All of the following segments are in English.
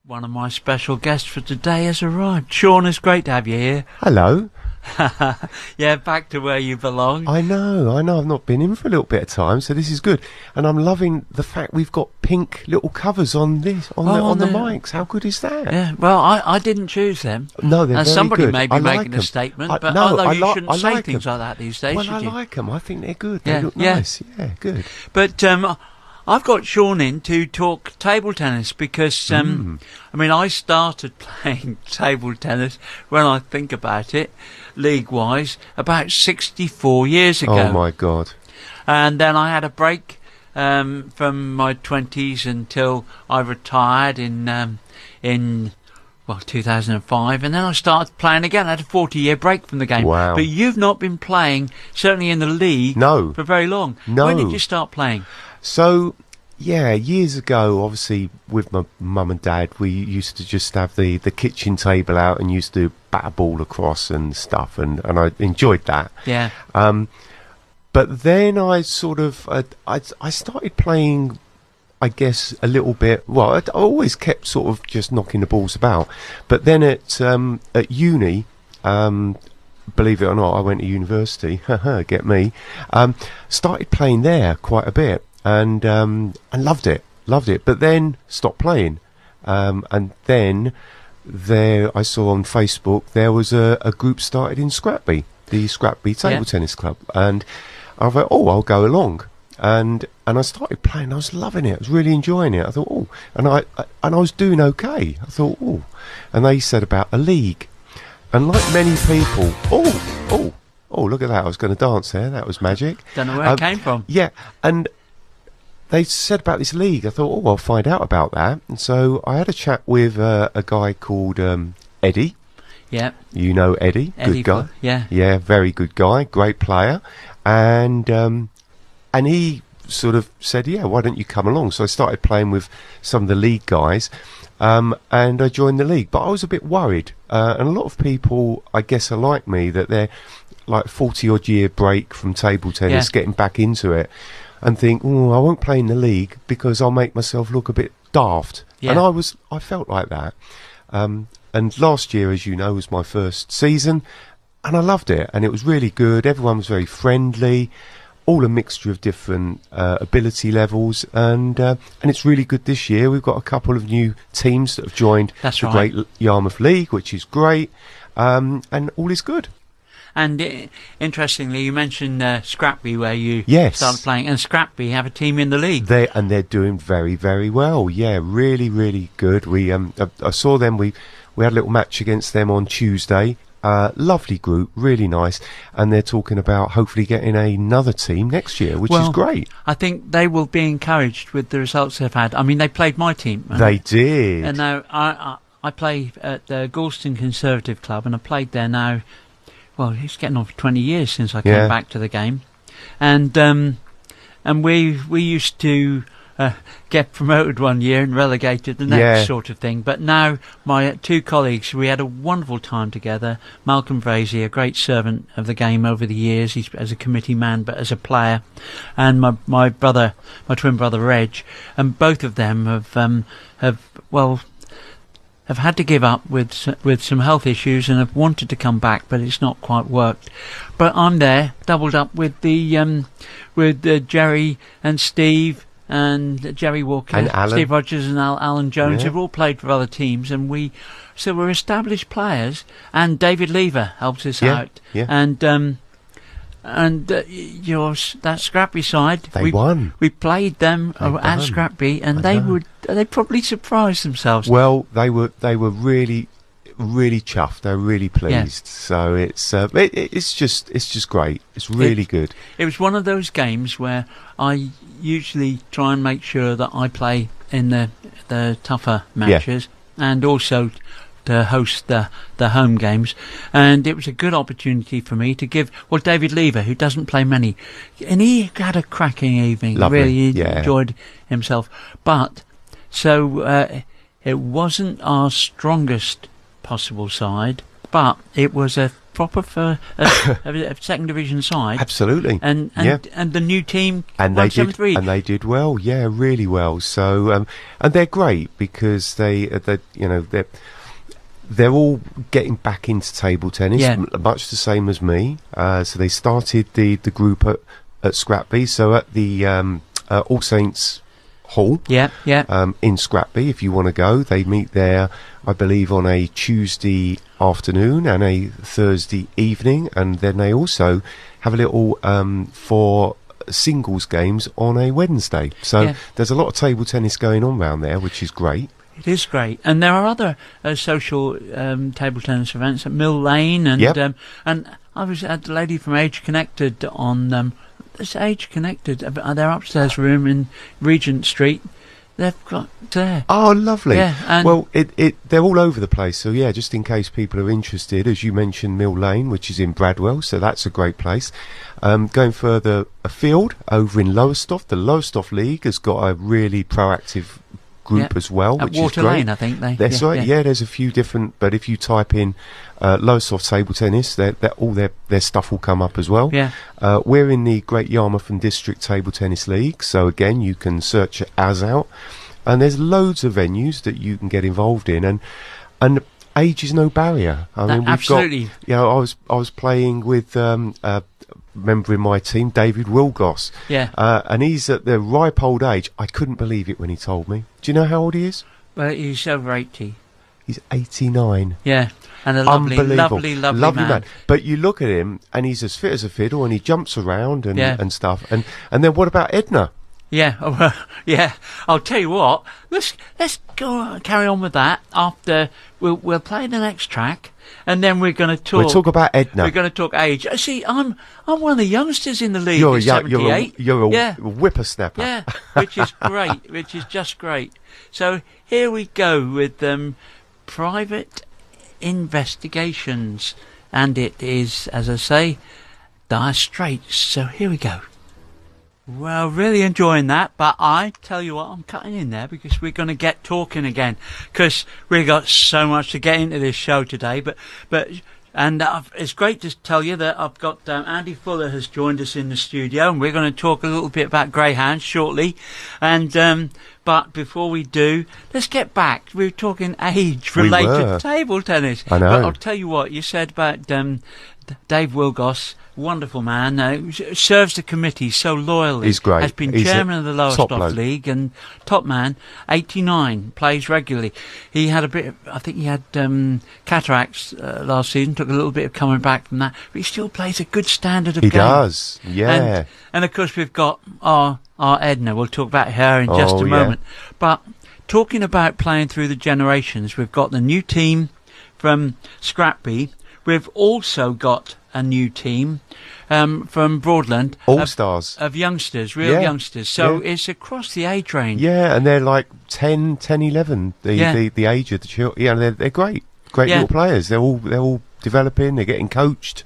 One of my special guests for today has arrived. Sean, it's great to have you here. Hello. Yeah, back to where you belong. I know. I've not been in for a little bit of time, so this is good. And I'm loving the fact we've got pink little covers on this on the mics. How good is that? Yeah. Well, I didn't choose them. No, they're very somebody good. may be making a statement, but although you shouldn't say things like that these days, well, should you? I like them. I think they're good. They look nice. Yeah, good. But I've got Sean in to talk table tennis because, I mean, I started playing table tennis, when I think about it, league-wise, about 64 years ago. Oh, my God. And then I had a break from my 20s until I retired in 2005, and then I started playing again. I had a 40-year break from the game. Wow. But you've not been playing, certainly in the league, for very long. No. When did you start playing? So, yeah, years ago, obviously, with my mum and dad, we used to just have the kitchen table out and used to bat a ball across and stuff, and I enjoyed that. Yeah. But then I sort of, I started playing, I guess, a little bit. Well, I always kept sort of just knocking the balls about. But then at uni, believe it or not, I went to university. Get me. Started playing there quite a bit, and loved it. But then stopped playing. And then I saw on Facebook there was a group started in Scrapby, the Scrapby Table Tennis Club, and I thought, I'll go along. And I started playing. I was loving it. I was really enjoying it. I thought, and I was doing okay. I thought, and they said about a league, and like many people, look at that! I was going to dance there. That was magic. Don't know where it came from. Yeah, and they said about this league. I thought, I'll find out about that. And so I had a chat with a guy called Eddie. Yeah. You know Eddie, good guy. Yeah, very good guy, great player, and he sort of said, why don't you come along? So I started playing with some of the league guys, and I joined the league. But I was a bit worried, and a lot of people, I guess, are like me, that they're like 40-odd year break from table tennis, getting back into it, and think, I won't play in the league because I'll make myself look a bit daft. Yeah. And I felt like that. And last year, as you know, was my first season, and I loved it, and it was really good. Everyone was very friendly, all a mixture of different ability levels, and it's really good this year. We've got a couple of new teams that have joined great Yarmouth League, which is great, and all is good. And interestingly, you mentioned Scrapby, where you started playing, and Scrapby have a team in the league. They're doing very, very well. Yeah, really, really good. I saw them. We had a little match against them on Tuesday. Lovely group, really nice, and they're talking about hopefully getting another team next year, which is great. I think they will be encouraged with the results they've had. I mean, they played my team. They did. And now I play at the Galston Conservative Club, and I played there now. Well, it's getting on for 20 years since I came back to the game, and we used to get promoted one year and relegated the next, sort of thing. But now my two colleagues, we had a wonderful time together. Malcolm Vrazy, a great servant of the game over the years, he's as a committee man but as a player, and my twin brother Reg, and both of them have had to give up with some health issues and have wanted to come back, but it's not quite worked. But I'm there, doubled up with Jerry and Steve and Jerry Walker, and Alan. Steve Rogers and Alan Jones, who've all played for other teams, and we're established players. And David Lever helps us out. Yeah. And that Scrapby side, we won. We played them at Scrapby, and they probably surprised themselves. Well, they were really, really chuffed. They were really pleased. So it's just great. It's really good. It was one of those games where I usually try and make sure that I play in the tougher matches, and also to host the home games, and it was a good opportunity for me to give David Lever, who doesn't play many, and he had a cracking evening. Lovely. Really enjoyed himself, but it wasn't our strongest possible side, but it was a proper for a second division side. Absolutely. And the new team and won they did 7-3. and they did well, really well. So and they're great because they're all getting back into table tennis, much the same as me. So they started the group at Scrapby, so at the All Saints Hall in Scrapby. If you want to go, they meet there, I believe, on a Tuesday afternoon and a Thursday evening, and then they also have a little for singles games on a Wednesday. So there's a lot of table tennis going on around there, which is great. It is great, and there are other social table tennis events at Mill Lane, and I was at the lady from Age Connected on this Age Connected, their upstairs room in Regent Street. They've got there. Oh, lovely. Yeah, well, they're all over the place. So just in case people are interested, as you mentioned, Mill Lane, which is in Bradwell, so that's a great place. Going further afield, over in Lowestoft, the Lowestoft League has got a really proactive group as well, at which Water is great. Lane, I think That's right. Yeah, there's a few different, but if you type in Lowestoft table tennis, all their stuff will come up as well. Yeah. We're in the Great Yarmouth and District Table Tennis League, so again you can search us out, and there's loads of venues that you can get involved in, and age is no barrier. I mean, we've absolutely. got, I was playing with member in my team, David Wilgoss. Yeah. And he's at the ripe old age. I couldn't believe it when he told me. Do you know how old he is? Well, he's over 80. He's 89. Yeah. And a lovely man. But you look at him, and he's as fit as a fiddle, and he jumps around and stuff. And then what about Edna? Yeah, I'll tell you what. Let's go carry on with that after we'll play the next track, and then we're going to talk. We'll talk about Edna. We're going to talk age. See, I'm one of the youngsters in the league. You're a whippersnapper. Yeah, which is great. Which is just great. So here we go with private investigations, and it is, as I say, Dire Straits. So here we go. Well, really enjoying that, but I tell you what, I'm cutting in there because we're going to get talking again, because we've got so much to get into this show today. And it's great to tell you that I've got Andy Fuller has joined us in the studio, and we're going to talk a little bit about greyhounds shortly. And but before we do, let's get back. We were talking age-related table tennis. I know. But I'll tell you what you said about Dave Wilgoss. Wonderful man, serves the committee so loyally. He's great. Has been chairman of the Lowestoft League and top man. 89, plays regularly. He had I think he had cataracts last season. Took a little bit of coming back from that, but he still plays a good standard of game. He does, yeah. And of course we've got our Edna. We'll talk about her in just a moment. But talking about playing through the generations, we've got the new team from Scrapby. We've also got a new team from Broadland. All-Stars. Of youngsters, real youngsters. So it's across the age range. Yeah, and they're like 10, 11, the age of the children. Yeah, they're great. Great little players. They're all developing, they're getting coached.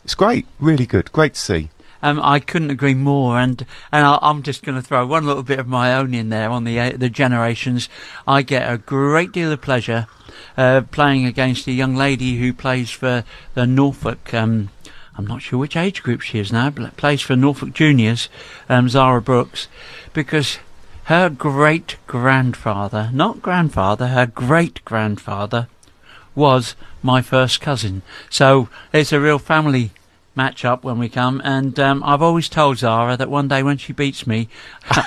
It's great, really good. Great to see. I couldn't agree more, and I'm just going to throw one little bit of my own in there on the generations. I get a great deal of pleasure playing against a young lady who plays for the Norfolk. I'm not sure which age group she is now, but plays for Norfolk Juniors, Zara Brooks, because her great-grandfather, not grandfather, her great-grandfather was my first cousin. So it's a real family match up when we come, and I've always told Zara that one day when she beats me,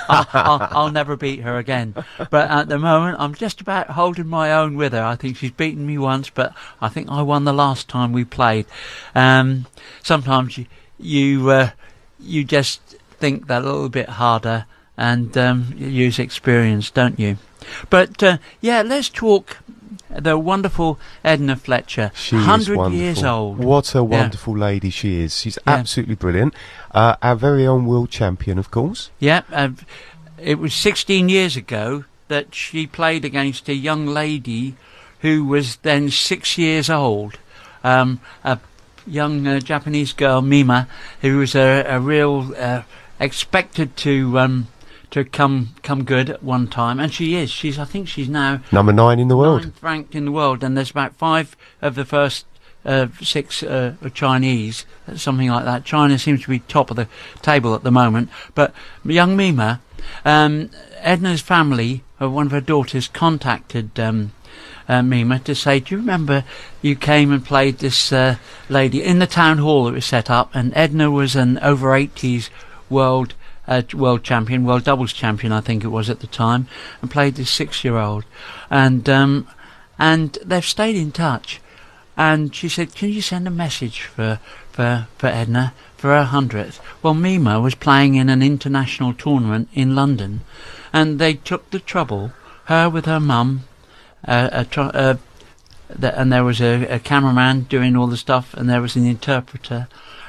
I'll never beat her again. But at the moment, I'm just about holding my own with her. I think she's beaten me once, but I think I won the last time we played. Sometimes you just think that a little bit harder, and you use experience, don't you? But let's talk. The wonderful Edna Fletcher, she 100 years old. What a wonderful lady she is. She's absolutely brilliant. Our very own world champion, of course. Yeah, it was 16 years ago that she played against a young lady who was then 6 years old. A young Japanese girl, Mima, who was a real expected to come good at one time, and she is. I think she's now number 9 in the world. 9th ranked in the world, and there's about 5 of the first 6 Chinese, something like that. China seems to be top of the table at the moment. But young Mima, Edna's family, one of her daughters, contacted Mima to say, do you remember you came and played this lady in the town hall that was set up, and Edna was an over 80s world champion, world doubles champion I think it was at the time, and played this 6-year-old, and they've stayed in touch. And she said, can you send a message for Edna for her 100th? Well, Mima was playing in an international tournament in London, and they took the trouble, her with her mum, and there was a cameraman doing all the stuff, and there was an interpreter.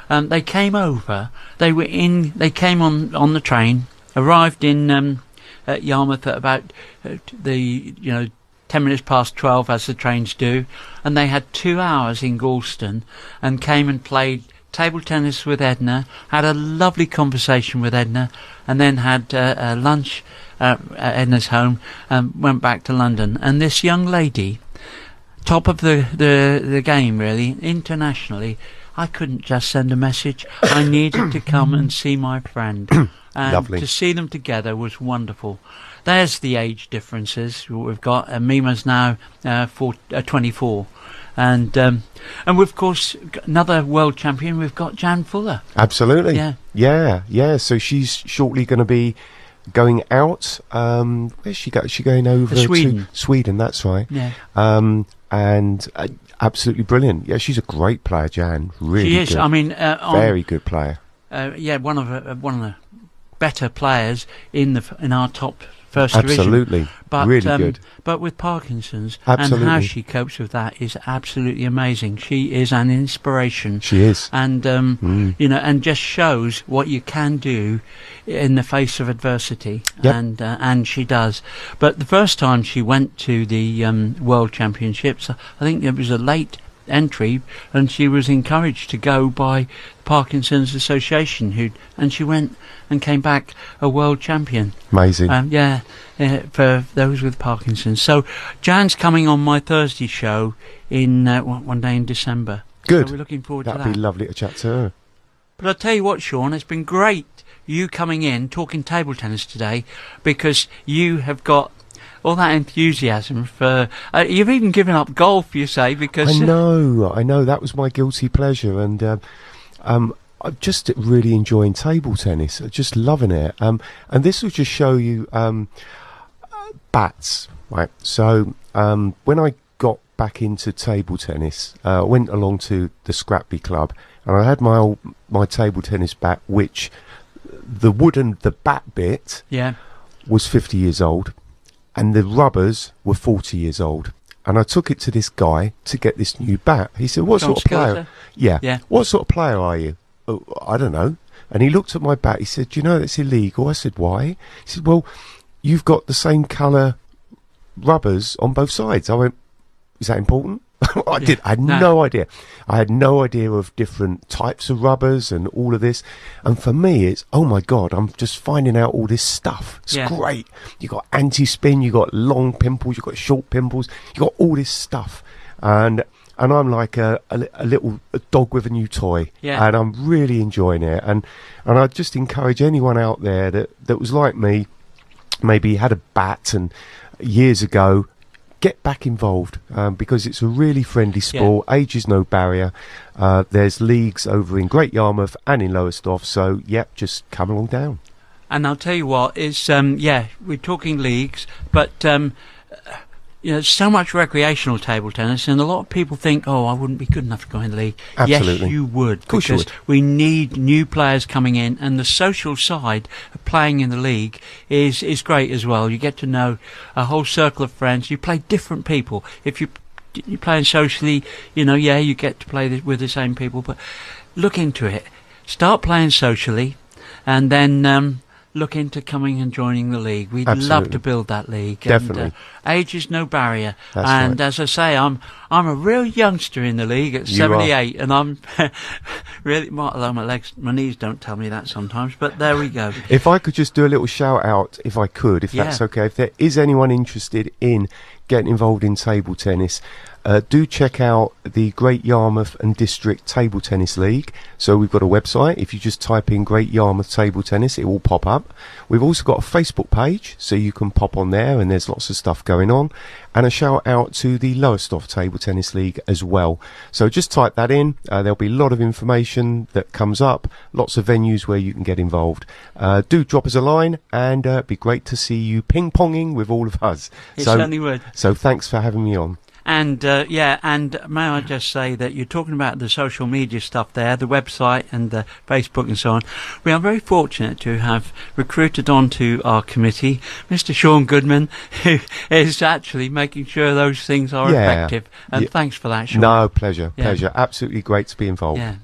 They came over. They came on the train, arrived in at Yarmouth at about 10 minutes past 12, as the trains do, and they had 2 hours in Galston, and came and played table tennis with Edna, had a lovely conversation with Edna, and then had lunch at Edna's home, and went back to London. And this young lady, top of the game really, internationally, I couldn't just send a message. I needed to come and see my friend. And lovely. To see them together was wonderful. There's the age differences we've got. Mima's now 24. And we've, of course, another world champion. We've got Jan Fuller. Absolutely. Yeah. So she's shortly going to be going out. Where's she going? Is she going over Sweden. to Sweden? That's right. Yeah. And absolutely brilliant. Yeah, she's a great player, Jan. Really, she is. good. I mean, very good player. One of the better players in our top first division. Absolutely, really good. But with Parkinson's, absolutely. And how she copes with that is absolutely amazing. She is an inspiration. She is, and and just shows what you can do in the face of adversity. Yep. And she does. But the first time she went to the World Championships, I think it was a late entry, and she was encouraged to go by Parkinson's Association, and she went and came back a world champion. Amazing. For those with Parkinson's. So Jan's coming on my Thursday show in one day in December. Good. So we're looking forward to that. That'd be lovely to chat to her. But I'll tell you what, Sean, it's been great you coming in talking table tennis today, because you have got all that enthusiasm for... you've even given up golf, you say, because... I know. That was my guilty pleasure, and I'm just really enjoying table tennis. Just loving it. And this will just show you bats, right? So when I got back into table tennis, I went along to the Scrapby Club, and I had my table tennis bat, which the bat bit was 50 years old. And the rubbers were 40 years old. And I took it to this guy to get this new bat. He said, what sort of player? Yeah. What sort of player are you? Oh, I don't know. And he looked at my bat. He said, do you know that's illegal? I said, why? He said, well, you've got the same colour rubbers on both sides. I went, is that important? I had no idea. I had no idea of different types of rubbers and all of this. And for me, it's, oh my God, I'm just finding out all this stuff. It's great. You got anti-spin, you got long pimples, you got short pimples, you got all this stuff. And I'm like a little dog with a new toy. Yeah. And I'm really enjoying it. And I just encourage anyone out there that was like me, maybe had a bat and years ago, get back involved, because it's a really friendly sport. Age is no barrier. There's leagues over in Great Yarmouth and in Lowestoft, so just come along down. And I'll tell you what, is we're talking leagues, but so much recreational table tennis, and a lot of people think, I wouldn't be good enough to go in the league. Absolutely. Yes, you would, of course you would. We need new players coming in, and the social side of playing in the league is great as well. You get to know a whole circle of friends. You play different people. If you're playing socially, you get to play with the same people, but look into it. Start playing socially, and then look into coming and joining the league. We'd love to build that league. Definitely. And, age is no barrier. That's and right. As I say, I'm a real youngster in the league at 78, and I'm really, although my knees don't tell me that sometimes, but there we go. If I could just do a little shout out, if that's okay, if there is anyone interested in getting involved in table tennis, do check out the Great Yarmouth and District Table Tennis League. So we've got a website. If you just type in Great Yarmouth Table Tennis, it will pop up. We've also got a Facebook page, so you can pop on there, and there's lots of stuff going on. And a shout out to the Lowestoft Table Tennis League as well. So just type that in. There'll be a lot of information that comes up, lots of venues where you can get involved. Do drop us a line, and it'd be great to see you ping-ponging with all of us. It certainly would. So thanks for having me on. And and may I just say that you're talking about the social media stuff there, the website and the Facebook and so on. We are very fortunate to have recruited onto our committee Mr. Sean Goodman, who is actually making sure those things are effective. And thanks for that, Sean. No, pleasure. Absolutely great to be involved. Yeah.